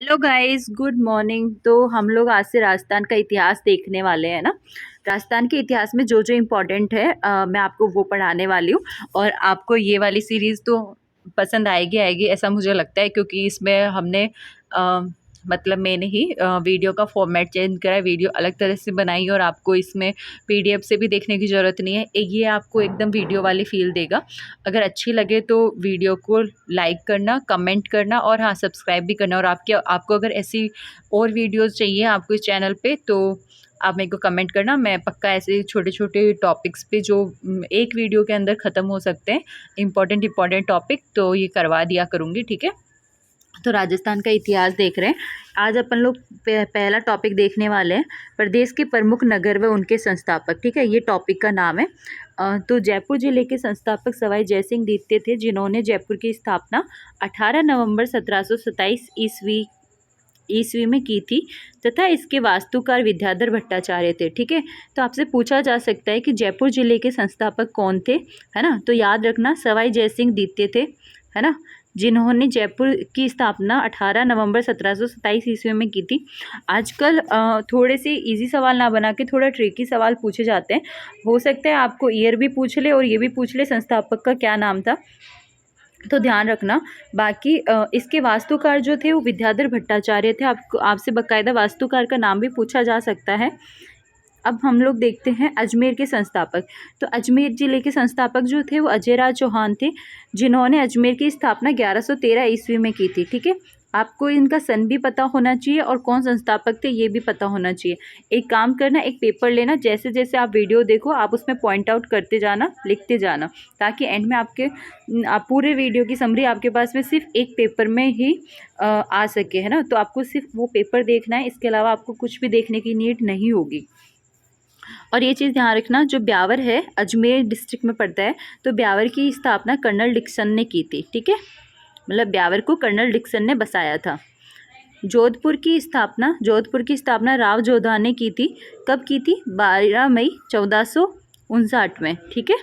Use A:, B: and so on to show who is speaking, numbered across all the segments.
A: Hello guys, good morning. तो हम लोग आज से राजस्थान का इतिहास देखने वाले हैं ना। राजस्थान के इतिहास में जो जो इम्पोर्टेंट है मैं आपको वो पढ़ाने वाली हूँ। और आपको ये वाली सीरीज़ तो पसंद आएगी आएगी ऐसा मुझे लगता है, क्योंकि इसमें हमने मतलब मैंने ही वीडियो का फॉर्मेट चेंज करा है, वीडियो अलग तरह से बनाई है और आपको इसमें पीडीएफ से भी देखने की ज़रूरत नहीं है। ये आपको एकदम वीडियो वाली फील देगा। अगर अच्छी लगे तो वीडियो को लाइक करना, कमेंट करना और हाँ, सब्सक्राइब भी करना। और आपको अगर ऐसी और वीडियोस चाहिए आपको इस चैनल पे, तो आप मेरे को कमेंट करना। मैं पक्का ऐसे छोटे छोटे टॉपिक्स पे जो एक वीडियो के अंदर ख़त्म हो सकते हैं, इम्पॉर्टेंट टॉपिक, तो ये करवा दिया करूँगी, ठीक है। तो राजस्थान का इतिहास देख रहे हैं। आज अपन लोग पहला टॉपिक देखने वाले हैं, प्रदेश के प्रमुख नगर व उनके संस्थापक, ठीक है। ये टॉपिक का नाम है। तो जयपुर जिले के संस्थापक सवाई जयसिंह द्वितीय थे, जिन्होंने जयपुर की स्थापना 18 नवंबर 1727 ईस्वी में की थी तथा इसके वास्तुकार विद्याधर भट्टाचार्य थे, ठीक है। तो आपसे पूछा जा सकता है कि जयपुर जिले के संस्थापक कौन थे, है ना। तो याद रखना, सवाई जयसिंह द्वितीय थे, है ना, जिन्होंने जयपुर की स्थापना 18 नवंबर 1727 ईस्वी में की थी। आजकल थोड़े से इजी सवाल ना बना के थोड़ा ट्रिकी सवाल पूछे जाते हैं। हो सकता है आपको ईयर भी पूछ ले और ये भी पूछ ले संस्थापक का क्या नाम था, तो ध्यान रखना। बाकी इसके वास्तुकार जो थे वो विद्याधर भट्टाचार्य थे। आपसे बाकायदा वास्तुकार का नाम भी पूछा जा सकता है। अब हम लोग देखते हैं अजमेर के संस्थापक। तो अजमेर जिले के संस्थापक जो थे वो अजयराज चौहान थे, जिन्होंने अजमेर की स्थापना 1113 ईस्वी में की थी, ठीक है। आपको इनका सन भी पता होना चाहिए और कौन संस्थापक थे ये भी पता होना चाहिए। एक काम करना, एक पेपर लेना, जैसे जैसे आप वीडियो देखो आप उसमें पॉइंट आउट करते जाना, लिखते जाना, ताकि एंड में आप पूरे वीडियो की समरी आपके पास में सिर्फ एक पेपर में ही आ सके, है ना। तो आपको सिर्फ वो पेपर देखना है, इसके अलावा आपको कुछ भी देखने की नीड नहीं होगी। और ये चीज़ ध्यान रखना, जो ब्यावर है अजमेर डिस्ट्रिक्ट में पड़ता है, तो ब्यावर की स्थापना कर्नल डिक्सन ने की थी, ठीक है। मतलब ब्यावर को कर्नल डिक्सन ने बसाया था। जोधपुर की स्थापना राव जोधा ने की थी। कब की थी? 12 मई 1459 में, ठीक है।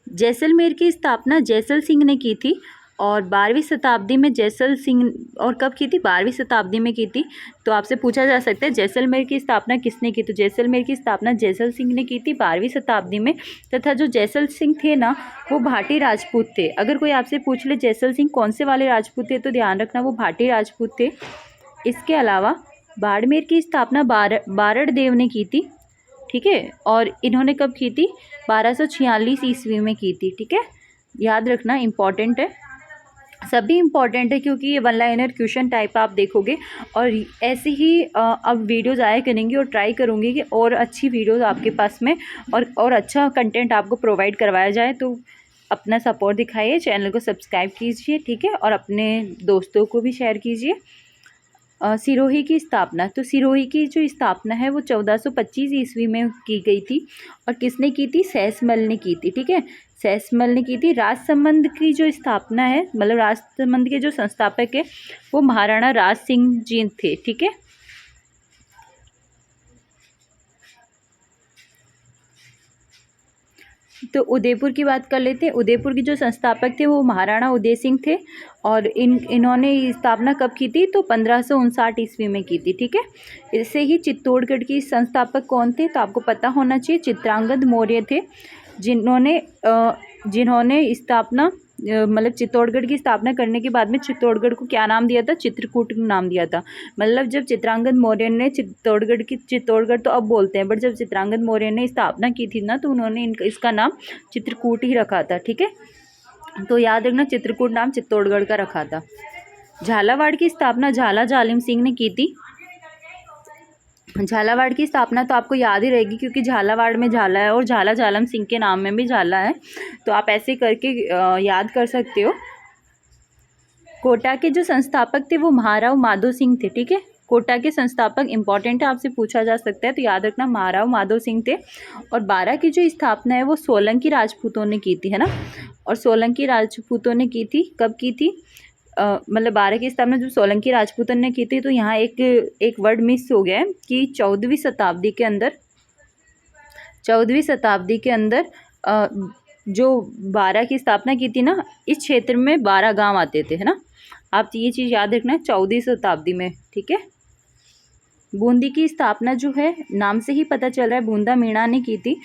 A: जैसलमेर की स्थापना जैसल सिंह ने की थी और 12वीं शताब्दी में जैसल सिंह, और कब की थी? 12वीं शताब्दी में की थी। तो आपसे पूछा जा सकता है जैसलमेर की स्थापना किसने की? तो जैसलमेर की स्थापना जैसल सिंह ने की थी 12वीं शताब्दी में। तथा जो जैसल सिंह थे ना, वो भाटी राजपूत थे। अगर कोई आपसे पूछ ले जैसल सिंह कौन से वाले राजपूत थे, तो ध्यान रखना वो भाटी राजपूत थे। इसके अलावा बाड़मेर की स्थापना बारड़ देव ने की थी, ठीक है। और इन्होंने कब की थी? 1246 ईस्वी में की थी, ठीक है। याद रखना, इम्पॉर्टेंट है, सभी इम्पॉर्टेंट है, क्योंकि ये वन लाइनर क्वेश्चन टाइप आप देखोगे। और ऐसे ही अब वीडियोज़ आया करेंगी और ट्राई करूँगी कि और अच्छी वीडियोज़ आपके पास में और अच्छा कंटेंट आपको प्रोवाइड करवाया जाए। तो अपना सपोर्ट दिखाइए, चैनल को सब्सक्राइब कीजिए, ठीक है, और अपने दोस्तों को भी शेयर कीजिए। सिरोही की स्थापना। तो सिरोही की जो स्थापना है वो 1425 ईस्वी में की गई थी। और किसने की थी? सहसमल ने की थी, ठीक है। सहसमल ने की थी। राजसमंद की जो स्थापना है, मतलब राजसमंद के जो संस्थापक है वो महाराणा राज सिंह जी थे, ठीक है। तो उदयपुर की बात कर लेते हैं। उदयपुर के जो संस्थापक थे वो महाराणा उदय सिंह थे। और इन्होंने स्थापना कब की थी? तो 1559 ईस्वी में की थी, ठीक है। इससे ही चित्तौड़गढ़ की संस्थापक कौन थे? तो आपको पता होना चाहिए, चित्रांगद मौर्य थे, जिन्होंने स्थापना मतलब चित्तौड़गढ़ की स्थापना करने के बाद में चित्तौड़गढ़ को क्या नाम दिया था? चित्रकूट नाम दिया था। मतलब जब चित्रांगद मौर्य ने चित्तौड़गढ़ तो अब बोलते हैं, बट जब चित्रांगद मौर्य ने स्थापना की थी ना, तो उन्होंने इसका नाम चित्रकूट ही रखा था, ठीक है। तो याद रखना, चित्रकूट नाम चित्तौड़गढ़ का रखा था। झालावाड़ की स्थापना झाला जालिम सिंह ने की थी। झालावाड़ की स्थापना तो आपको याद ही रहेगी, क्योंकि झालावाड़ में झाला है और झाला जालम सिंह के नाम में भी झाला है, तो आप ऐसे करके याद कर सकते हो। कोटा के जो संस्थापक थे वो महाराव माधो सिंह थे, ठीक है। कोटा के संस्थापक इंपॉर्टेंट है, आपसे पूछा जा सकता है, तो याद रखना महाराव माधो सिंह थे। और 12 की जो स्थापना है वो सोलंकी राजपूतों ने की थी, है ना। और सोलंकी राजपूतों ने की थी, कब की थी? मतलब 12 की स्थापना जब सोलंकी राजपूतों ने की थी, तो यहाँ एक वर्ड मिस हो गया है कि 14वीं शताब्दी के अंदर जो 12 की स्थापना की थी ना, इस क्षेत्र में 12 गांव आते थे, है ना। आप ये चीज़ याद रखना, 14वीं शताब्दी में, ठीक है। बूंदी की स्थापना जो है नाम से ही पता चल रहा है, बूंदा मीणा ने की थी।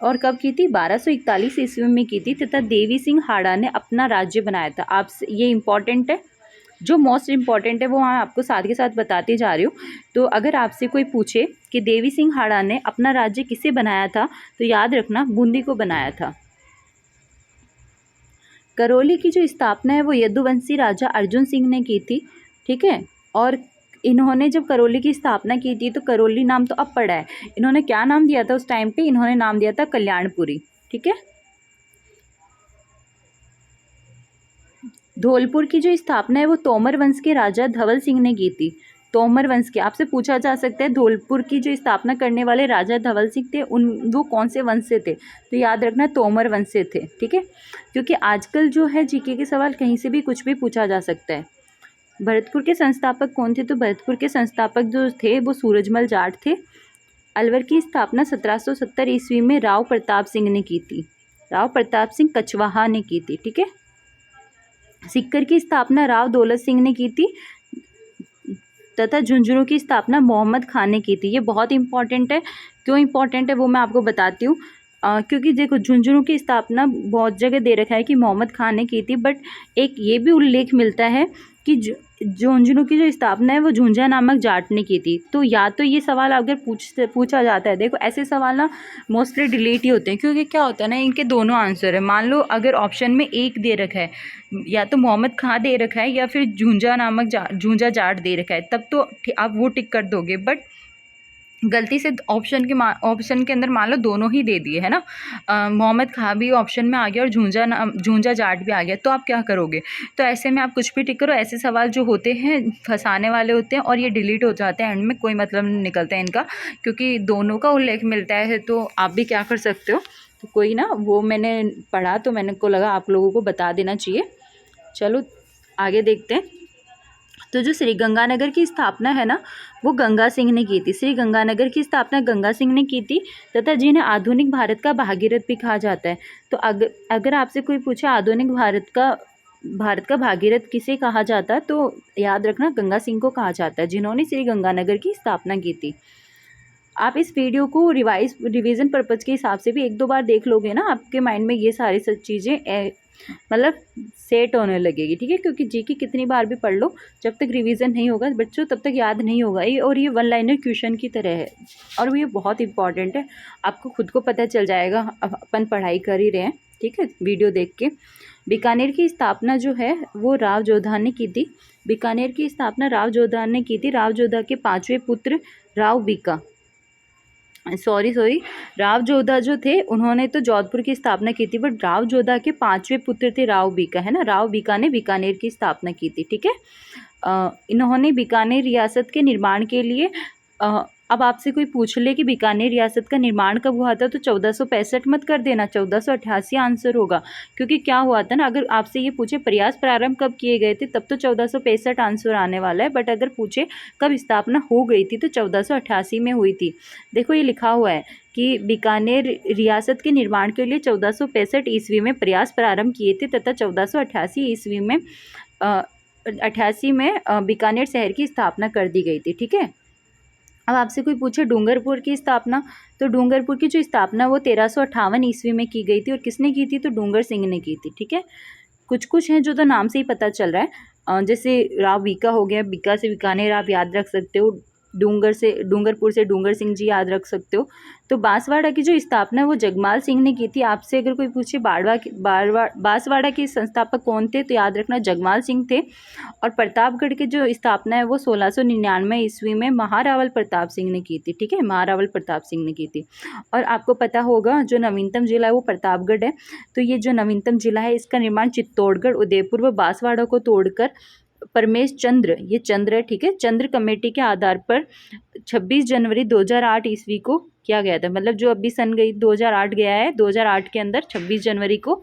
A: और कब की थी? 1241 ईस्वी में की थी, तथा देवी सिंह हाड़ा ने अपना राज्य बनाया था। आप ये इंपॉर्टेंट है, जो मोस्ट इम्पॉर्टेंट है वो मैं आपको साथ के साथ बताती जा रही हूँ। तो अगर आपसे कोई पूछे कि देवी सिंह हाड़ा ने अपना राज्य किसे बनाया था, तो याद रखना बूंदी को बनाया था। करौली की जो स्थापना है वो यदुवंशी राजा अर्जुन सिंह ने की थी, ठीक है। और इन्होंने जब करौली की स्थापना की थी तो करौली नाम तो अब पड़ा है, इन्होंने क्या नाम दिया था उस टाइम पे? इन्होंने नाम दिया था कल्याणपुरी, ठीक है। धौलपुर की जो स्थापना है वो तोमर वंश के राजा धवल सिंह ने की थी। तोमर वंश के, आपसे पूछा जा सकता है धौलपुर की जो स्थापना करने वाले राजा धवल सिंह थे उन वो कौन से वंश से थे? तो याद रखना तोमर वंश से थे, ठीक है। क्योंकि आजकल जो है जीके के सवाल कहीं से भी कुछ भी पूछा जा सकता है। भरतपुर के संस्थापक कौन थे? तो भरतपुर के संस्थापक जो थे वो सूरजमल जाट थे। अलवर की स्थापना 1770 ईस्वी में राव प्रताप सिंह ने की थी। राव प्रताप सिंह कछवाहा ने की थी, ठीक है। सीकर की स्थापना राव दौलत सिंह ने की थी, तथा झुंझुनू की स्थापना मोहम्मद खान ने की थी। ये बहुत इंपॉर्टेंट है, क्यों इंपॉर्टेंट है वो मैं आपको बताती हूँ। क्योंकि देखो झुंझुनू की स्थापना बहुत जगह दे रखा है कि मोहम्मद खान ने की थी, बट एक ये भी उल्लेख मिलता है कि झुंझुनू की जो स्थापना है वो झुंझा नामक जाट ने की थी। तो या तो ये सवाल अगर पूछा जाता है, देखो ऐसे सवाल ना मोस्टली डिलीट ही होते हैं, क्योंकि क्या होता है ना, इनके दोनों आंसर है। मान लो अगर ऑप्शन में एक दे रखा है, या तो मोहम्मद खां दे रखा है या फिर झुंझा नामक झुंझा जाट दे रखा है, तब तो आप वो टिक कर दोगे। बट गलती से ऑप्शन के अंदर मान लो दोनों ही दे दिए है ना, मोहम्मद खां भी ऑप्शन में आ गया और झुंझा जाट भी आ गया, तो आप क्या करोगे? तो ऐसे में आप कुछ भी टिक करो। ऐसे सवाल जो होते हैं फंसाने वाले होते हैं और ये डिलीट हो जाते हैं, एंड में कोई मतलब नहीं निकलता है इनका, क्योंकि दोनों का उल्लेख मिलता है। तो आप भी क्या कर सकते हो, तो कोई ना, वो मैंने पढ़ा तो मैंने को लगा आप लोगों को बता देना चाहिए। चलो आगे देखते हैं। तो जो श्री गंगानगर की स्थापना है ना वो गंगा सिंह ने की थी। श्री गंगानगर की स्थापना गंगा सिंह ने की थी, तथा जिन्हें आधुनिक भारत का भागीरथ भी कहा जाता है। तो अगर आपसे कोई पूछे आधुनिक भारत का भागीरथ किसे कहा जाता है, तो याद रखना गंगा सिंह को कहा जाता है, जिन्होंने श्री गंगानगर की स्थापना की थी। आप इस वीडियो को रिवीजन पर्पज़ के हिसाब से भी एक दो बार देख लोगे ना, आपके माइंड में ये सारी सब चीज़ें मतलब सेट होने लगेगी, ठीक है। क्योंकि जीके कितनी बार भी पढ़ लो, जब तक रिवीजन नहीं होगा बच्चों तब तक याद नहीं होगा ये। और ये वन लाइनर क्वेश्चन की तरह है, और ये बहुत इंपॉर्टेंट है, आपको खुद को पता चल जाएगा। अब अपन पढ़ाई कर ही रहे हैं, ठीक है, वीडियो देख के। बीकानेर की स्थापना जो है वो राव जोधा ने की थी। बीकानेर की स्थापना राव जोधा ने की थी। राव जोधा के 5वें पुत्र राव बीका सॉरी राव जोधा जो थे उन्होंने तो जोधपुर की स्थापना की थी, बट राव जोधा के 5वें पुत्र थे राव बीका, है ना। राव बीका ने बीकानेर की स्थापना की थी, ठीक है। इन्होंने बीकानेर रियासत के निर्माण के लिए अब आपसे कोई पूछ ले कि बीकानेर रियासत का निर्माण कब हुआ था, तो 1465 मत कर देना, 1488 आंसर होगा। क्योंकि क्या हुआ था ना, अगर आपसे ये पूछे प्रयास प्रारंभ कब किए गए थे, तब तो 1465 आंसर आने वाला है। बट अगर पूछे कब स्थापना हो गई थी, तो 1488 में हुई थी। देखो ये लिखा हुआ है कि बीकानेर रियासत के निर्माण के लिए 1465 ईस्वी में प्रयास प्रारंभ किए थे, तथा 1488 ईस्वी में 88 में बीकानेर शहर की स्थापना कर दी गई थी, ठीक है। अब आपसे कोई पूछे डूंगरपुर की स्थापना, तो डूंगरपुर की जो स्थापना वो 1358 ईस्वी में की गई थी, और किसने की थी? तो डूंगर सिंह ने की थी, ठीक है। कुछ हैं जो तो नाम से ही पता चल रहा है, जैसे राव बीका हो गया, बीका से बीकानेर आप याद रख सकते हो, डूंगरपुर से डूंगर सिंह जी याद रख सकते हो। तो बांसवाड़ा की जो स्थापना है वो जगमाल सिंह ने की थी। आपसे अगर कोई पूछे बांसवाड़ा के संस्थापक कौन थे, तो याद रखना जगमाल सिंह थे। और प्रतापगढ़ की जो स्थापना है वो 1699 ईस्वी में महारावल प्रताप सिंह ने की थी, ठीक है, महारावल प्रताप सिंह ने की थी। और आपको पता होगा जो नवीनतम जिला है वो प्रतापगढ़ है। तो ये जो नवीनतम जिला है इसका निर्माण चित्तौड़गढ़, उदयपुर व बांसवाड़ा को तोड़कर परमेश चंद्र, ये चंद्र है, ठीक है, चंद्र कमेटी के आधार पर 26 जनवरी 2008 ईस्वी को किया गया था। मतलब जो अभी सन गई 2008 गया है, 2008 के अंदर 26 जनवरी को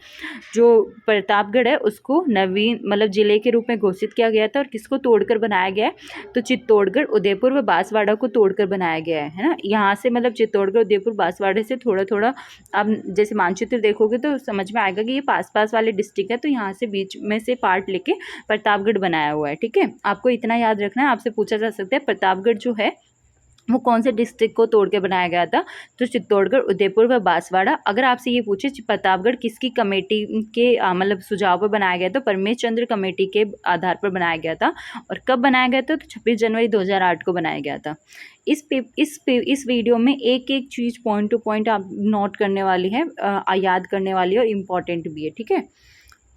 A: जो प्रतापगढ़ है उसको नवीन मतलब ज़िले के रूप में घोषित किया गया था। और किसको तोड़कर बनाया गया है, तो चित्तौड़गढ़, उदयपुर व बांसवाड़ा को तोड़कर बनाया गया है ना। यहाँ से मतलब चित्तौड़गढ़, उदयपुर, बांसवाड़े से थोड़ा थोड़ा आप जैसे मानचित्र देखोगे तो समझ में आएगा कि ये पास पास वाले डिस्ट्रिक्ट है, तो यहाँ से बीच में से पार्ट लेके प्रतापगढ़ बनाया हुआ है। ठीक है, आपको इतना याद रखना है। आपसे पूछा जा सकता है प्रतापगढ़ जो है वो कौन से डिस्ट्रिक्ट को तोड़ के बनाया गया था, तो चित्तौड़गढ़, उदयपुर व बांसवाड़ा। अगर आपसे ये पूछे प्रतापगढ़ किसकी कमेटी के मतलब सुझाव पर बनाया गया, तो परमेश चंद्र कमेटी के आधार पर बनाया गया था। और कब बनाया गया था, तो 26 जनवरी 2008 को बनाया गया था। इस वीडियो में एक एक चीज़ पॉइंट टू पॉइंट आप नोट करने वाली है, याद करने वाली है और इम्पॉर्टेंट भी है। ठीक है,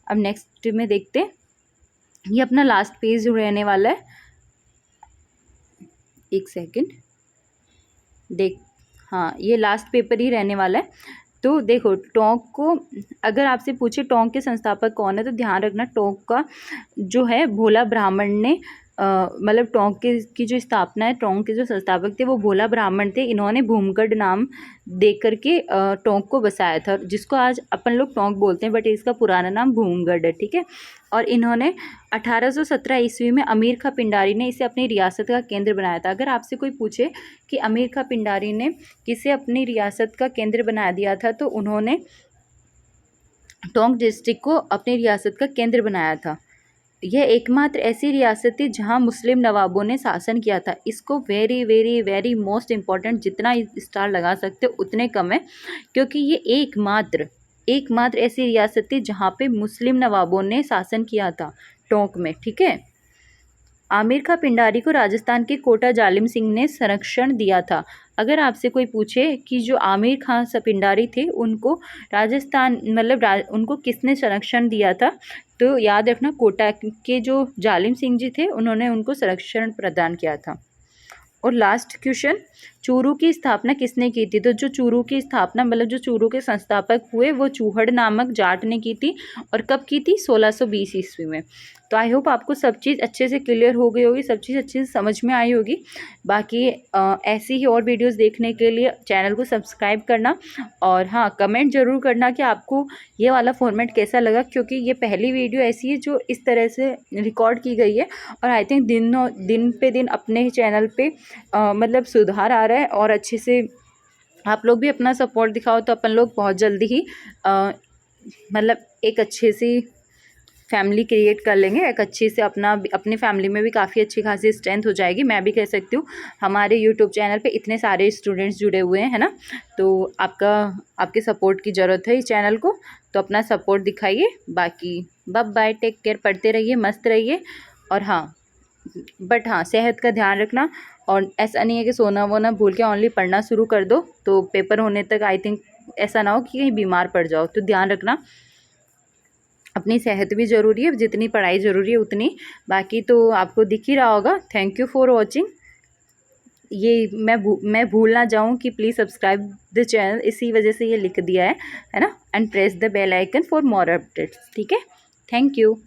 A: अब नेक्स्ट में देखते हैं। ये अपना लास्ट पेज रहने वाला है, एक सेकेंड देख, हाँ ये लास्ट पेपर ही रहने वाला है। तो देखो टोंक को अगर आपसे पूछे टोंक के संस्थापक कौन है, तो ध्यान रखना टोंक का जो है भोला ब्राह्मण ने मतलब टोंक की जो स्थापना है, टोंक के जो संस्थापक थे वो भोला ब्राह्मण थे। इन्होंने भूमगढ़ नाम दे करके टोंक को बसाया था, जिसको आज अपन लोग टोंक बोलते हैं, बट इसका पुराना नाम भूमगढ़ है। ठीक है, और इन्होंने 1817 ईस्वी में अमीर खां पिंडारी ने इसे अपनी रियासत का केंद्र बनाया था। अगर आपसे कोई पूछे कि अमीर खां पिंडारी ने किसे अपनी रियासत का केंद्र बना दिया था, तो उन्होंने टोंक डिस्ट्रिक्ट को अपनी रियासत का केंद्र बनाया था। यह एकमात्र ऐसी रियासत थी जहां मुस्लिम नवाबों ने शासन किया था। इसको very very very most important, जितना स्टार लगा सकते हो उतने कम है, क्योंकि ये एकमात्र ऐसी रियासत थी जहां पे मुस्लिम नवाबों ने शासन किया था, टोंक में। ठीक है, आमिर खां पिंडारी को राजस्थान के कोटा जालिम सिंह ने संरक्षण दिया था। अगर आपसे कोई पूछे कि जो आमिर खां पिंडारी थे उनको राजस्थान मतलब उनको किसने संरक्षण दिया था, तो याद रखना कोटा के जो जालिम सिंह जी थे उन्होंने उनको संरक्षण प्रदान किया था। और लास्ट क्वेश्चन, चूरू की स्थापना किसने की थी, तो जो चूरू की स्थापना मतलब जो चूरू के संस्थापक हुए वो चूहड़ नामक जाट ने की थी। और कब की थी, 1620 ईस्वी में। तो आई होप आपको सब चीज़ अच्छे से क्लियर हो गई होगी, सब चीज़ अच्छे से समझ में आई होगी। बाकी ऐसी ही और वीडियोस देखने के लिए चैनल को सब्सक्राइब करना, और हाँ कमेंट ज़रूर करना कि आपको ये वाला फॉर्मेट कैसा लगा, क्योंकि ये पहली वीडियो ऐसी है जो इस तरह से रिकॉर्ड की गई है। और आई थिंक दिन पे दिन अपने चैनल पे मतलब सुधार आ रहा है, और अच्छे से आप लोग भी अपना सपोर्ट दिखाओ तो अपन लोग बहुत जल्दी ही मतलब एक अच्छे सी फैमिली क्रिएट कर लेंगे। एक अच्छी से अपनी फैमिली में भी काफ़ी अच्छी खासी स्ट्रेंथ हो जाएगी। मैं भी कह सकती हूँ, हमारे यूट्यूब चैनल पे इतने सारे स्टूडेंट्स जुड़े हुए हैं, है ना। तो आपके सपोर्ट की ज़रूरत है इस चैनल को, तो अपना सपोर्ट दिखाइए। बाकी बाय बाय, टेक केयर, पढ़ते रहिए, मस्त रहिए। और हाँ बट हाँ सेहत का ध्यान रखना, और ऐसा नहीं है कि सोना वोना भूल के ओनली पढ़ना शुरू कर दो, तो पेपर होने तक आई थिंक ऐसा ना हो कि कहीं बीमार पड़ जाओ। तो ध्यान रखना, अपनी सेहत भी ज़रूरी है, जितनी पढ़ाई ज़रूरी है उतनी। बाकी तो आपको दिख ही रहा होगा। Thank you for watching. ये मैं भूल ना जाऊँ कि प्लीज़ सब्सक्राइब द चैनल, इसी वजह से ये लिख दिया है ना। And press the bell icon for more updates. ठीक है, थैंक यू।